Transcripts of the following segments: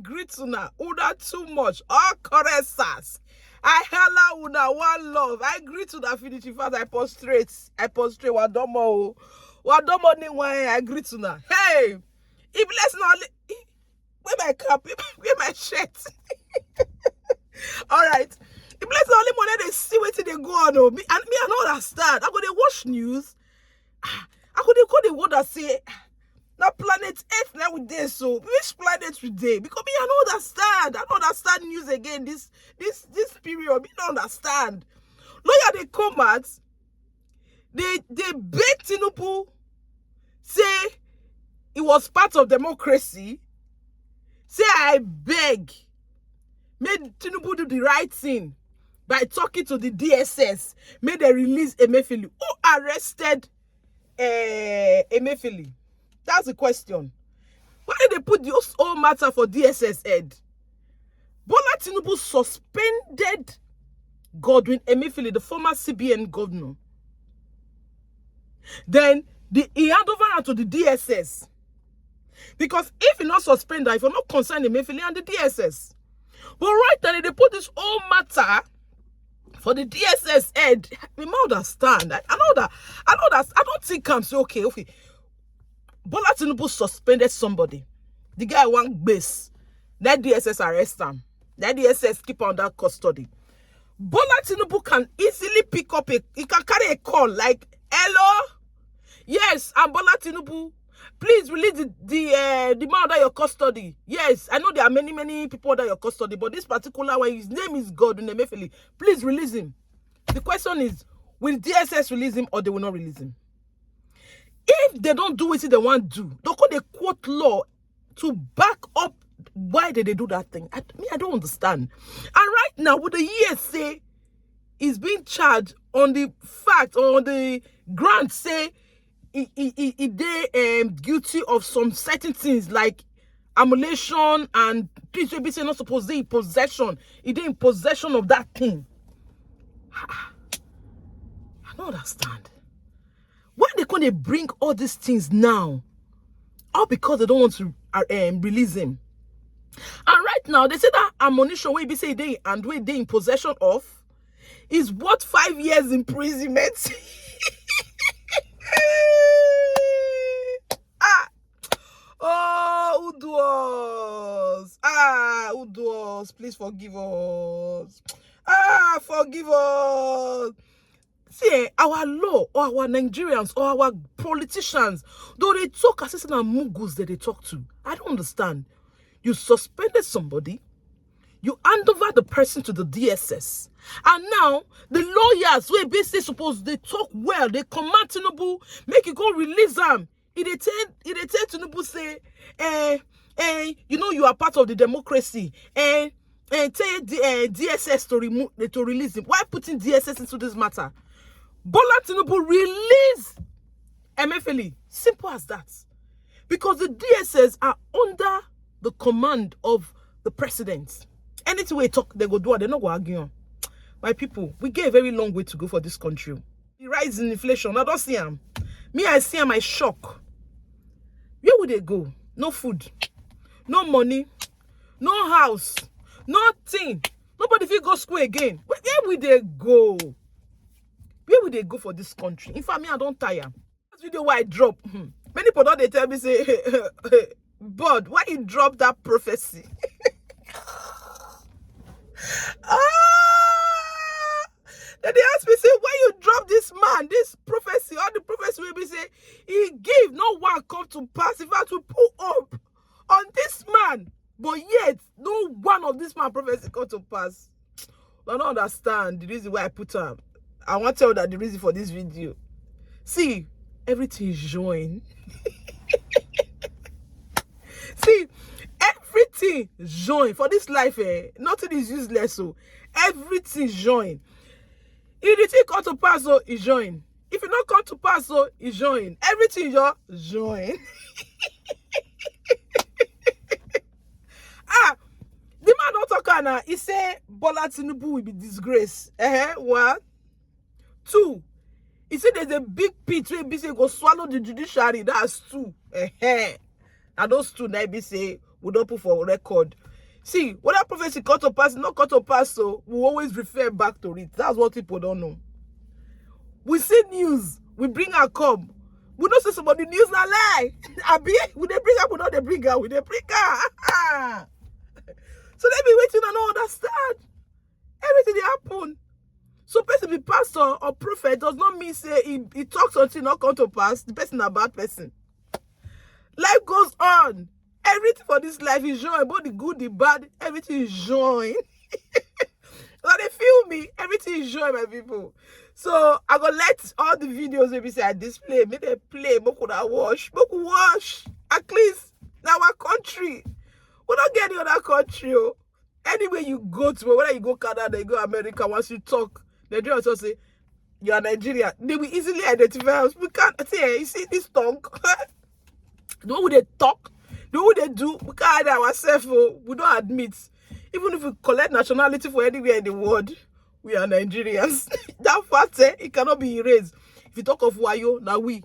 greet una too much. All caressers. I hella una one love. I greet una finish fast. I prostrate. Wadomo. Wadomo ni wine. I greet una. Hey, if let's not where my cap, where my shirt. All right. If let's not only money they see what they go on. Me, and me, I don't understand. I go they watch news. I go they call the word that say. Now planet Earth now with this, so which planet today? Because me, I don't understand. I don't understand news again. This period, me don't understand. Lawyer they come out, they beg Tinubu, say it was part of democracy. Say I beg, made Tinubu do the right thing by talking to the DSS. Made they release Emefiele. Who arrested Emefiele? That's the question. Why did they put the whole matter for DSS head? Bola Tinubu suspended Godwin Emefiele, the former CBN governor. Then he handed over to the DSS. Because if he not suspended, if you're not concerned Emefiele and the DSS. But right now, they put this whole matter for the DSS head. We might understand. I know that. I don't think I'm so okay. Bola Tinubu suspended somebody. The guy want base. That DSS arrest him. That DSS keep under custody. Bola Tinubu can easily pick up he can carry a call like, hello? Yes, I'm Bola Tinubu. Please release the man under your custody. Yes, I know there are many people under your custody, but this particular one, his name is Godwin Emefiele. Please release him. The question is, will DSS release him or they will not release him? If they don't do what they want to do, they quote law to back up why did they do that thing. I don't understand. And right now, with the ESA is being charged on the fact or on the grant say they guilty of some certain things like emulation and things will be saying not supposed to be in possession. They in possession of that thing. I don't understand. Why they bring all these things now? All because they don't want to release him. And right now, they say that ammunition where they say they and where they in possession of is worth 5 years imprisonment. Uduos, please forgive us. Forgive us. See, our law or our Nigerians or our politicians, though they talk as if it's mugus that they talk to. I don't understand. You suspended somebody, you hand over the person to the DSS, and now the lawyers who are basically supposed they talk well, they command Tinubu, make you go release them. They tell Tinubu say, you know you are part of the democracy, and tell DSS to release him. Why putting DSS into this matter? Bola Tinubu release Emefiele. Simple as that. Because the DSS are under the command of the president. Anything we talk, they go do it. They're not going to argue. My people, we get a very long way to go for this country. The rise in inflation, I don't see them. Me, I see them, I shock. Where would they go? No food, no money, no house, nothing. Nobody will go school again. Where will they go? Where will they go for this country? In fact, me, I don't tire. This video why I drop. Many people don't they tell me say, Bod, why you drop that prophecy? Then they ask me, say, why you drop this man, this prophecy, all the prophecy will be say, he give, no one come to pass. If I to pull up on this man, but yet, no one of this man prophecy come to pass. I don't understand the reason why I put up. I want to tell you that the reason for this video. See, everything is joined. See, everything joined. For this life, nothing is useless. So everything joined. If the thing come to pass, so is joined. If it not come to pass, so is joined. Everything is joined. The man don't talk now. He say Bola Tinubu will be disgraced. One. Two, he said there's a big pit where be say go swallow the judiciary. That's two. And those two now be say we don't put for record. See, whether prophecy cut to pass, not cut to pass, so we always refer back to it. That's what people don't know. We see news, we bring her come. We don't say somebody news na lie. Abi, we they bring her, we not they bring her, we they bring her. So they be waiting and not understand. Everything they happen. So person be pastor or prophet does not mean say he talks until not come to pass. The person a bad person. Life goes on. Everything for this life is joy, both the good, the bad, everything is joy. So they feel me, everything is joy, my people. So I gonna let all the videos maybe say I display, make they play, make we wash. At least in our country. We don't get any other country. Oh. Anywhere you go to, whether you go Canada, you go America, once you talk, Nigerians also say you are Nigerian. They will easily identify us. We can't say, you see this tongue. The way they talk, the way they do, we can't hide ourselves. Oh. We don't admit. Even if we collect nationality for anywhere in the world, we are Nigerians. That fact, it cannot be erased. If you talk of wayo, now we.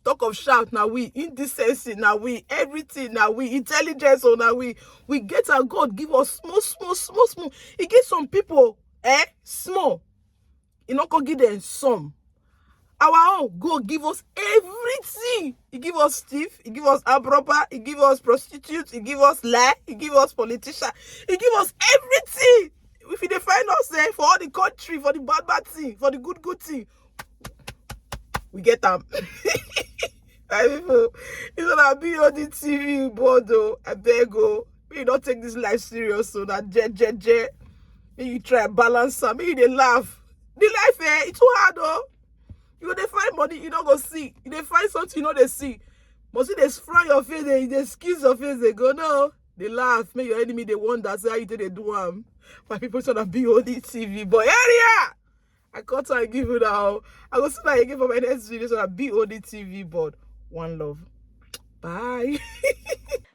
Talk of shout, now we. Indecency, now we. Everything, now we. Intelligence, oh, now we. We get our God give us small. He gives some people, small. He not gonna give them some. Our own God give us everything. He give us thief, he give us improper, he give us prostitute, he give us lie, he give us politician, he give us everything. If they find us there for all the country, for the bad thing, for the good thing, we get them. People, it's gonna be on the TV, Bodo. I beg you, you don't take this life serious, so that you try and balance some, maybe they laugh. The life, it's too hard, though. You they find money, you don't go see. You they find something, you know they see. But see, they frown your face, they squeeze your face, they go, no. They laugh, make your enemy, they wonder, say how you think they do them. My people sort of be on the TV, but area! I can't try to give you now. I go see that I give up my next video, so that be on the TV, but one love. Bye.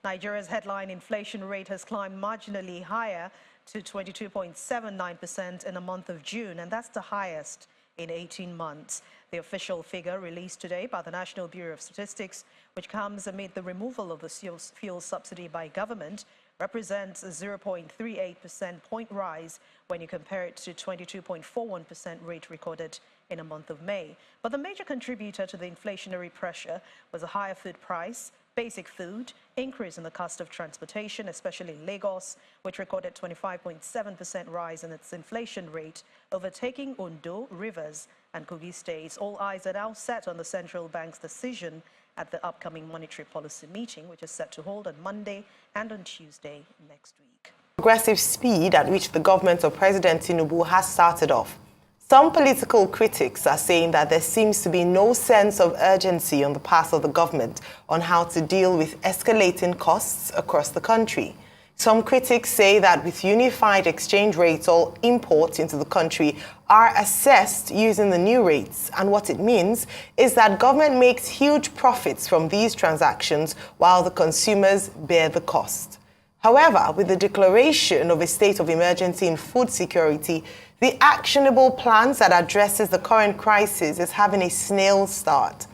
Nigeria's headline inflation rate has climbed marginally higher to 22.79% in the month of June, and that's the highest in 18 months. The official figure released today by the National Bureau of Statistics, which comes amid the removal of the fuel subsidy by government, represents a 0.38% point rise when you compare it to 22.41% rate recorded in the month of May. But the major contributor to the inflationary pressure was a higher food price, basic food, increase in the cost of transportation, especially in Lagos, which recorded 25.7% rise in its inflation rate, overtaking Ondo, Rivers, and Kogi states. All eyes are now set on the central bank's decision at the upcoming monetary policy meeting, which is set to hold on Monday and on Tuesday next week. Aggressive speed at which the government of President Tinubu has started off. Some political critics are saying that there seems to be no sense of urgency on the part of the government on how to deal with escalating costs across the country. Some critics say that with unified exchange rates, all imports into the country are assessed using the new rates. And what it means is that government makes huge profits from these transactions while the consumers bear the cost. However, with the declaration of a state of emergency in food security, the actionable plans that addresses the current crisis is having a snail start.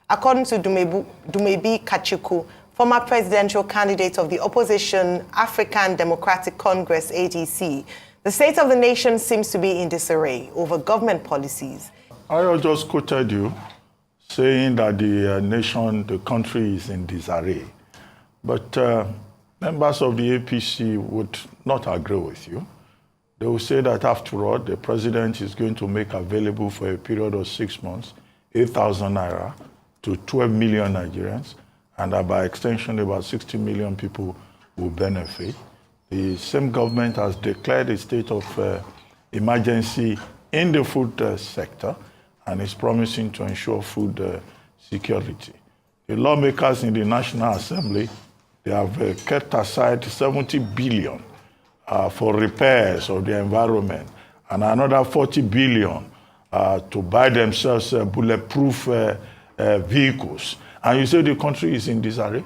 According to Dumebi Kachuku, former presidential candidate of the opposition African Democratic Congress, ADC, the state of the nation seems to be in disarray over government policies. I just quoted you saying that the country is in disarray. But members of the APC would not agree with you. They will say that after all, the president is going to make available for a period of 6 months, 8,000 naira to 12 million Nigerians, and that by extension, about 60 million people will benefit. The same government has declared a state of emergency in the food sector and is promising to ensure food security. The lawmakers in the National Assembly, they have kept aside 70 billion for repairs of the environment and another 40 billion to buy themselves bulletproof vehicles. And you say the country is in disarray?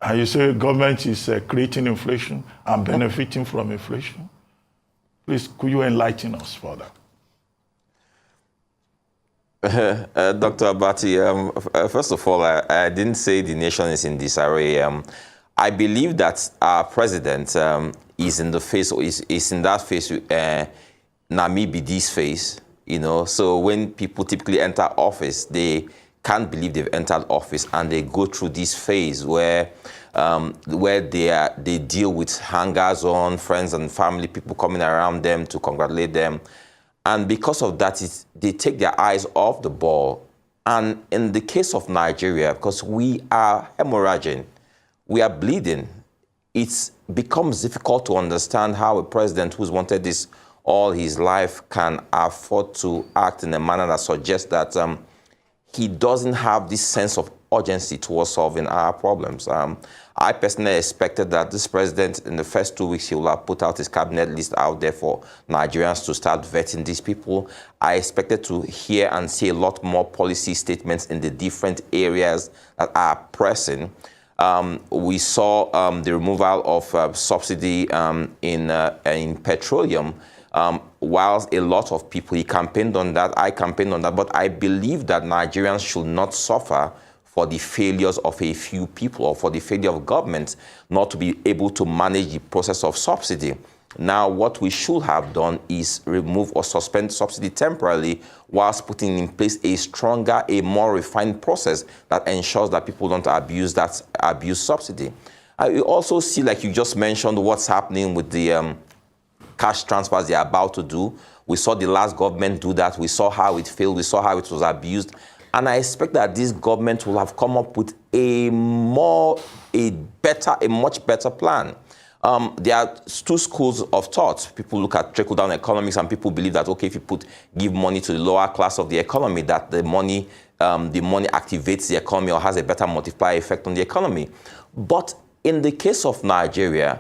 And you say government is creating inflation and benefiting from inflation? Please, could you enlighten us further? Dr. Abati, first of all, I didn't say the nation is in disarray. I believe that our president is in the phase, is in that phase, Namibi this phase, you know. So when people typically enter office, they can't believe they've entered office, and they go through this phase where they deal with hangers-on, friends and family, people coming around them to congratulate them. And because of that, they take their eyes off the ball. And in the case of Nigeria, because we are hemorrhaging, we are bleeding, it becomes difficult to understand how a president who's wanted this all his life can afford to act in a manner that suggests that he doesn't have this sense of urgency towards solving our problems. I personally expected that this president, in the first 2 weeks, he will have put out his cabinet list out there for Nigerians to start vetting these people. I expected to hear and see a lot more policy statements in the different areas that are pressing. We saw the removal of subsidy in petroleum. Whilst a lot of people, he campaigned on that, I campaigned on that, but I believe that Nigerians should not suffer for the failures of a few people or for the failure of government not to be able to manage the process of subsidy. Now, what we should have done is remove or suspend subsidy temporarily whilst putting in place a stronger, a more refined process that ensures that people don't abuse subsidy. I also see, like you just mentioned, what's happening with the cash transfers they're about to do. We saw the last government do that. We saw how it failed. We saw how it was abused. And I expect that this government will have come up with a much better plan. There are two schools of thought. People look at trickle-down economics, and people believe that, okay, if you give money to the lower class of the economy, that the money activates the economy or has a better multiplier effect on the economy. But in the case of Nigeria,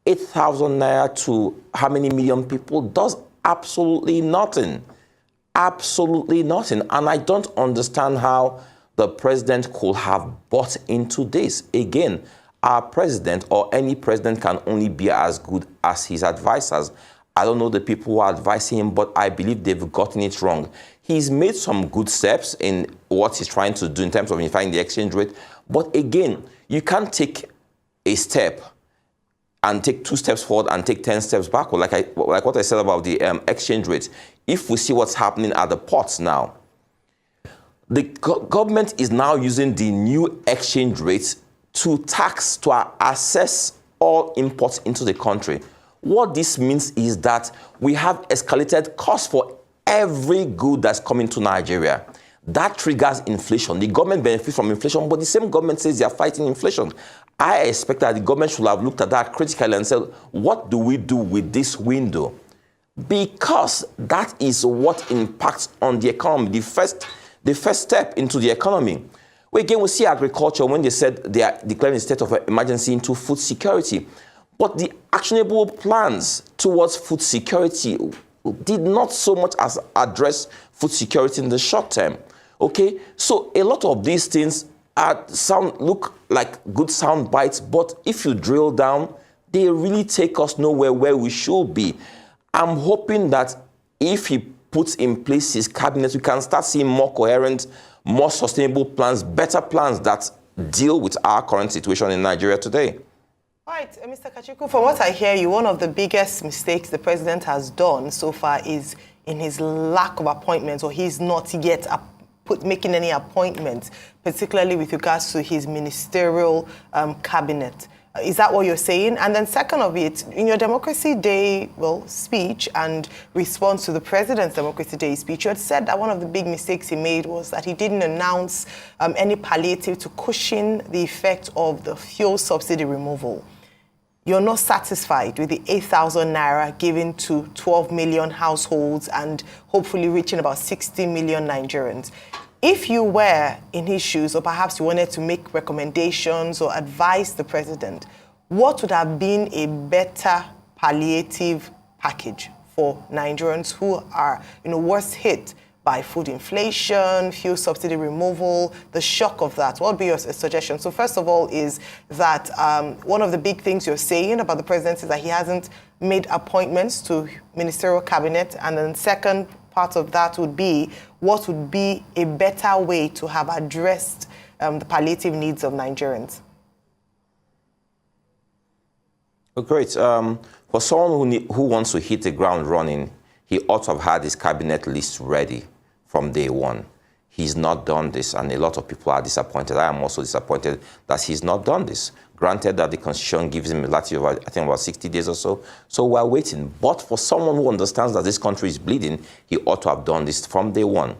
8,000 naira to how many million people does absolutely nothing. Absolutely nothing. And I don't understand how the president could have bought into this. Again, our president or any president can only be as good as his advisors. I don't know the people who are advising him, but I believe they've gotten it wrong. He's made some good steps in what he's trying to do in terms of unifying the exchange rate. But again, you can't take a step and take 2 steps forward and take 10 steps backward, like what I said about the exchange rate. If we see what's happening at the ports now, the government is now using the new exchange rates to assess all imports into the country. What this means is that we have escalated costs for every good that's coming to Nigeria. That triggers inflation. The government benefits from inflation, but the same government says they are fighting inflation. I expect that the government should have looked at that critically and said, what do we do with this window? Because that is what impacts on the economy, the first step into the economy. Well, again, we see agriculture when they said they are declaring a state of emergency into food security. But the actionable plans towards food security did not so much as address food security in the short term. Okay, so a lot of these things look like good sound bites, but if you drill down, they really take us nowhere where we should be. I'm hoping that if he puts in place his cabinet, we can start seeing more coherent, more sustainable plans, better plans that deal with our current situation in Nigeria today. All right, Mr. Kachiku, from what I hear you, one of the biggest mistakes the president has done so far is in his lack of appointments, or he's not yet making any appointments, particularly with regards to his ministerial cabinet. Is that what you're saying? And then second of it, in your Democracy Day speech and response to the president's Democracy Day speech, you had said that one of the big mistakes he made was that he didn't announce any palliative to cushion the effect of the fuel subsidy removal. You're not satisfied with the 8,000 naira given to 12 million households and hopefully reaching about 60 million Nigerians. If you were in his shoes, or perhaps you wanted to make recommendations or advise the president, what would have been a better palliative package for Nigerians who are, worst hit by food inflation, fuel subsidy removal, the shock of that? What would be your suggestion? So first of all is that one of the big things you're saying about the president is that he hasn't made appointments to ministerial cabinet. And then second part of that would be, what would be a better way to have addressed the palliative needs of Nigerians? Oh, great. For someone who wants to hit the ground running, he ought to have had his cabinet list ready from day one. He's not done this, and a lot of people are disappointed. I am also disappointed that he's not done this. Granted that the Constitution gives him a latitude of, I think, about 60 days or so, so we're waiting. But for someone who understands that this country is bleeding, he ought to have done this from day one.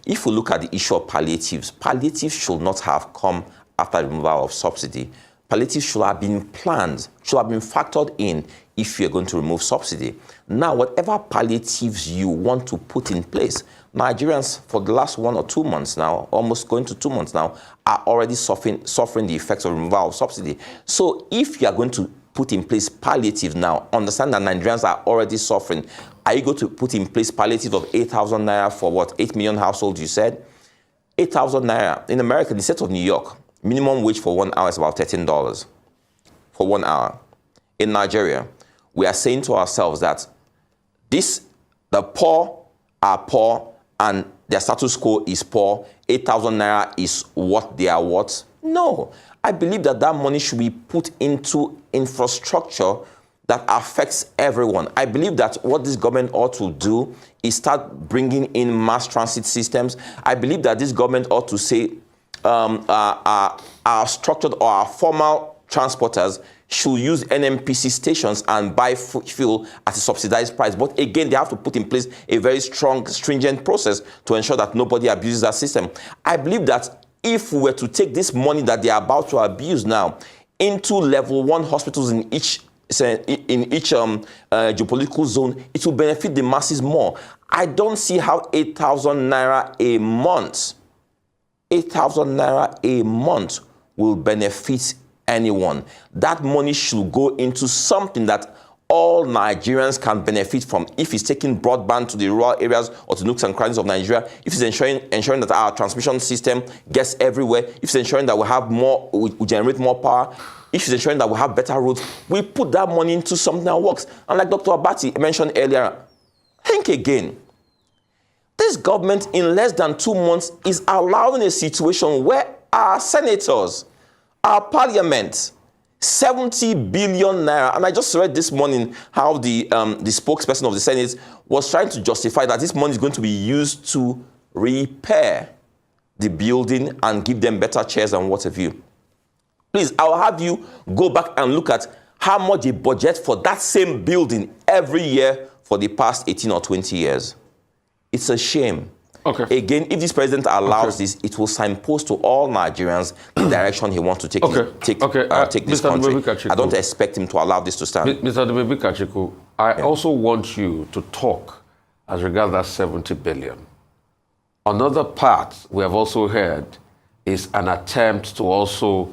If we look at the issue of palliatives, palliatives should not have come after the removal of subsidy. Palliatives should have been planned, should have been factored in if you're going to remove subsidy. Now, whatever palliatives you want to put in place, Nigerians for the last 1 or 2 months now, almost going to 2 months now, are already suffering the effects of removal of subsidy. So if you are going to put in place palliative now, understand that Nigerians are already suffering. Are you going to put in place palliative of 8,000 naira for what, 8 million households, you said? 8,000 naira. In America, in the state of New York, minimum wage for 1 hour is about $13 for 1 hour. In Nigeria, we are saying to ourselves that the poor are poor and their status quo is poor. 8,000 naira is what they are worth. No, I believe that that money should be put into infrastructure that affects everyone. I believe that what this government ought to do is start bringing in mass transit systems. I believe that this government ought to say our structured or our formal transporters should use NMPC stations and buy fuel at a subsidized price. But again, they have to put in place a very strong, stringent process to ensure that nobody abuses that system. I believe that if we were to take this money that they are about to abuse now into level 1 hospitals in each geopolitical zone, it will benefit the masses more. I don't see how 8,000 naira a month, 8,000 naira a month will benefit anyone. That money should go into something that all Nigerians can benefit from. If it's taking broadband to the rural areas or to nooks and crannies of Nigeria, if it's ensuring that our transmission system gets everywhere, if it's ensuring that we have more, we generate more power, if it's ensuring that we have better roads, we put that money into something that works. And like Dr. Abati mentioned earlier, think again. This government in less than 2 months is allowing a situation where our senators, our parliament, 70 billion naira. And I just read this morning how the spokesperson of the Senate was trying to justify that this money is going to be used to repair the building and give them better chairs and what have you. Please, I'll have you go back and look at how much they budget for that same building every year for the past 18 or 20 years. It's a shame. Okay. Again, if this president allows this, it will signpost to all Nigerians the direction he wants to take, take this country. I don't expect him to allow this to stand. Mr. Kachiku, I also want you to talk as regards that 70 billion. Another part we have also heard is an attempt to also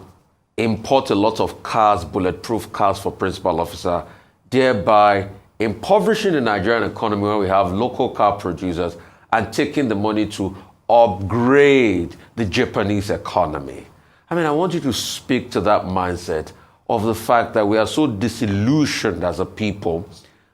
import a lot of cars, bulletproof cars for principal officer, thereby impoverishing the Nigerian economy where we have local car producers and taking the money to upgrade the Japanese economy. I mean, I want you to speak to that mindset of the fact that we are so disillusioned as a people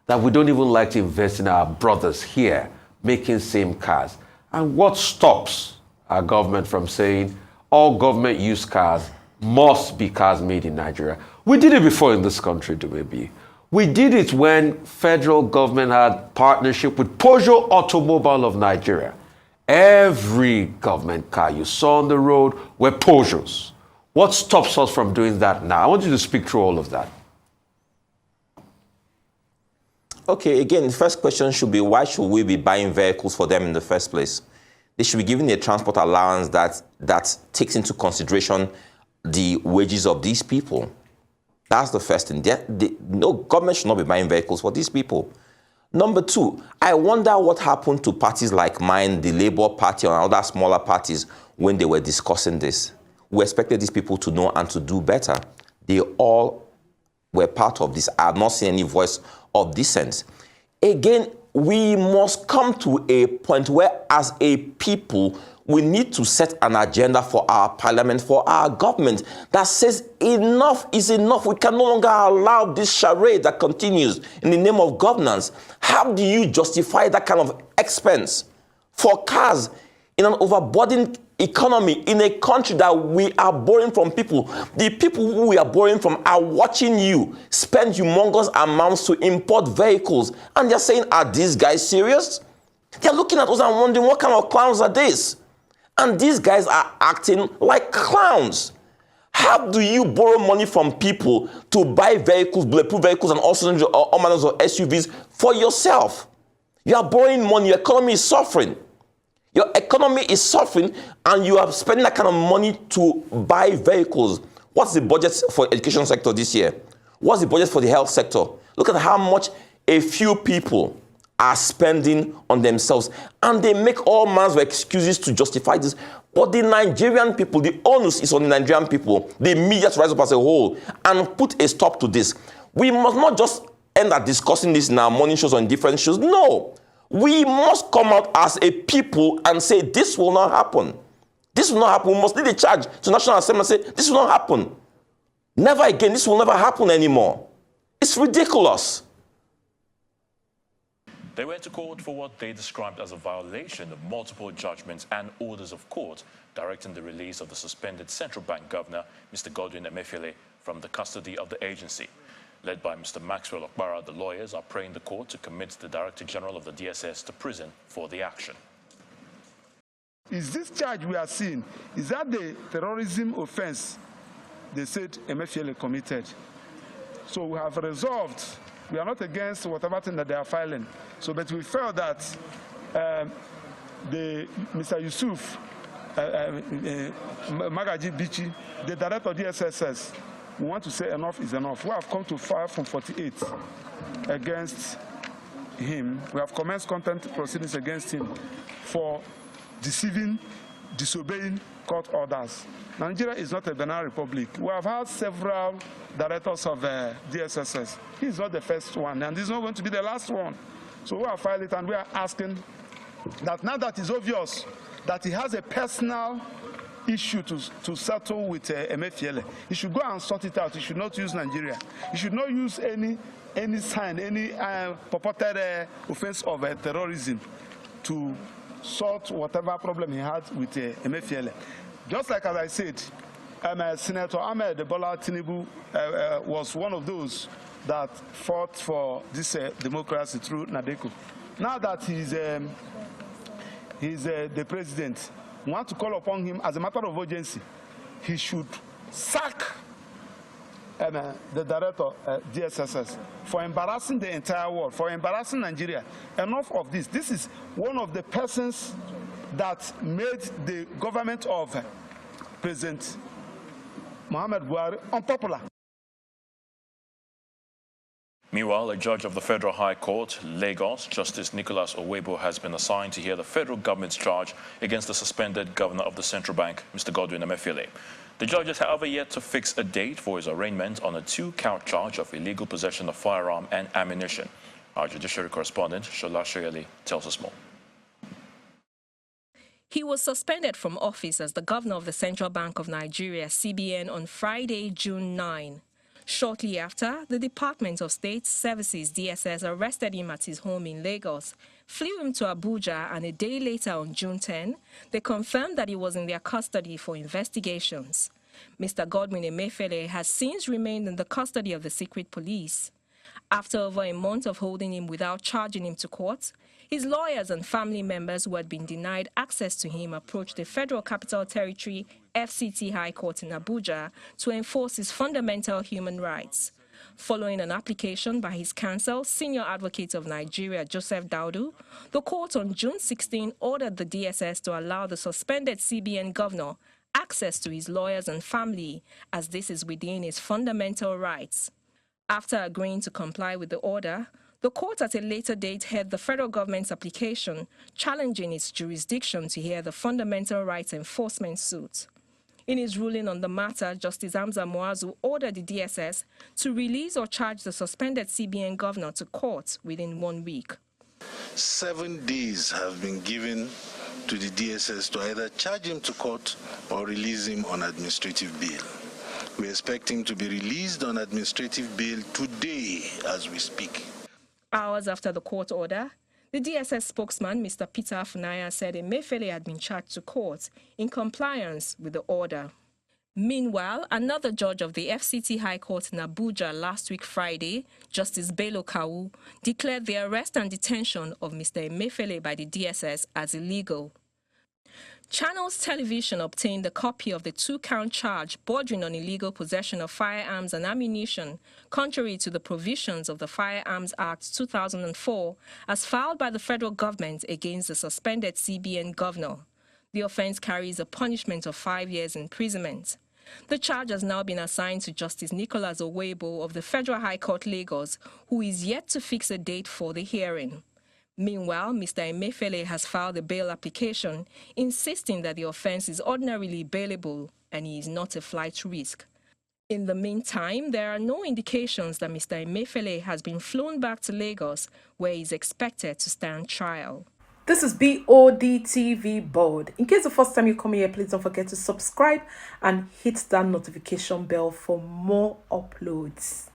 that we don't even like to invest in our brothers here making same cars. And what stops our government from saying all government used cars must be cars made in Nigeria? We did it before in this country, maybe. We did it when federal government had partnership with Peugeot Automobile of Nigeria. Every government car you saw on the road were Peugeots. What stops us from doing that now? I want you to speak through all of that. Okay, again, the first question should be, why should we be buying vehicles for them in the first place? They should be given a transport allowance that takes into consideration the wages of these people. That's the first thing. No, government should not be buying vehicles for these people. Number two, I wonder what happened to parties like mine, the Labour Party, and other smaller parties when they were discussing this. We expected these people to know and to do better. They all were part of this. I have not seen any voice of dissent. Again, we must come to a point where, as a people, we need to set an agenda for our parliament, for our government, that says enough is enough. We can no longer allow this charade that continues in the name of governance. How do you justify that kind of expense for cars in an overburdened economy in a country that we are borrowing from people. The people who we are borrowing from are watching you spend humongous amounts to import vehicles. And they're saying, are these guys serious? They're looking at us and wondering, what kind of clowns are these? And these guys are acting like clowns. How do you borrow money from people to buy vehicles, bulletproof vehicles, and all manners of SUVs for yourself? You are borrowing money. Your economy is suffering. Your economy is suffering, and you are spending that kind of money to buy vehicles. What's the budget for the education sector this year? What's the budget for the health sector? Look at how much a few people are spending on themselves, and they make all manner of excuses to justify this. But the Nigerian people, the onus is on the Nigerian people, the media to rise up as a whole and put a stop to this. We must not just end up discussing this in our morning shows or in different shows. No. We must come out as a people and say, this will not happen. This will not happen. We must lead a charge to National Assembly and say, this will not happen. Never again. This will never happen anymore. It's ridiculous. They went to court for what they described as a violation of multiple judgments and orders of court, directing the release of the suspended central bank governor, Mr. Godwin Emefiele, from the custody of the agency. Led by Mr. Maxwell Okpara, the lawyers are praying the court to commit the Director General of the DSS to prison for the action. Is this charge we are seeing, is that the terrorism offense they said Emefiele committed? So we have resolved, we are not against whatever thing that they are filing. So, but we felt that Mr. Yusuf Magaji Bichi, the director of the DSS, we want to say enough is enough. We have come to file from 48 against him. We have commenced contempt proceedings against him for deceiving, disobeying court orders. Nigeria is not a banana republic. We have had several directors of DSSS. He's not the first one, and he's not going to be the last one. So we have filed it, and we are asking that now that it's obvious that he has a personal issue to settle with Emefiele, he should go and sort it out. He should not use Nigeria. He should not use any sign, any purported offense of terrorism to sort whatever problem he had with Emefiele. Just like as I said, Senator Ahmed Bola Tinubu was one of those that fought for this democracy through Nadeko. Now that he's the president, we want to call upon him as a matter of urgency. He should sack the director DSSS for embarrassing the entire world, for embarrassing Nigeria. Enough of this. This is one of the persons that made the government of President Muhammad Buhari unpopular. Meanwhile, a judge of the Federal High Court, Lagos, Justice Nicholas Owebo, has been assigned to hear the federal government's charge against the suspended governor of the central bank, Mr. Godwin Emefiele. The judge has, however, yet to fix a date for his arraignment on a 2-count charge of illegal possession of firearm and ammunition. Our judiciary correspondent, Shola Shoyeli, tells us more. He was suspended from office as the governor of the Central Bank of Nigeria, CBN, on Friday, June 9. Shortly after, the Department of State Services, DSS, arrested him at his home in Lagos, flew him to Abuja, and a day later, on June 10, they confirmed that he was in their custody for investigations. Mr. Godwin Emefiele has since remained in the custody of the secret police. After over a month of holding him without charging him to court, his lawyers and family members who had been denied access to him approached the Federal Capital Territory FCT High Court in Abuja to enforce his fundamental human rights. Following an application by his counsel, Senior Advocate of Nigeria, Joseph Daudu, the court on June 16 ordered the DSS to allow the suspended CBN governor access to his lawyers and family, as this is within his fundamental rights. After agreeing to comply with the order, the court at a later date heard the federal government's application challenging its jurisdiction to hear the fundamental rights enforcement suit. In his ruling on the matter, Justice Hamza Muazu ordered the DSS to release or charge the suspended CBN governor to court within 1 week. 7 days have been given to the DSS to either charge him to court or release him on administrative bail. We expect him to be released on administrative bail today as we speak. Hours after the court order, the The DSS spokesman, Mr. Peter Afunaya, said Emefiele had been charged to court in compliance with the order. Meanwhile, another judge of the FCT High Court in Abuja last week Friday, Justice Bello Kawu, declared the arrest and detention of Mr. Emefiele by the DSS as illegal. Channels Television obtained a copy of the 2-count charge bordering on illegal possession of firearms and ammunition, contrary to the provisions of the Firearms Act 2004, as filed by the federal government against the suspended CBN governor. The offense carries a punishment of 5 years imprisonment. The charge has now been assigned to Justice Nicholas Owebo of the Federal High Court, Lagos, who is yet to fix a date for the hearing. Meanwhile, Mr. Emefiele has filed a bail application, insisting that the offense is ordinarily bailable and he is not a flight risk. In the meantime, there are no indications that Mr. Emefiele has been flown back to Lagos, where he is expected to stand trial. This is Bod TV Bod. In case the first time you come here, please don't forget to subscribe and hit that notification bell for more uploads.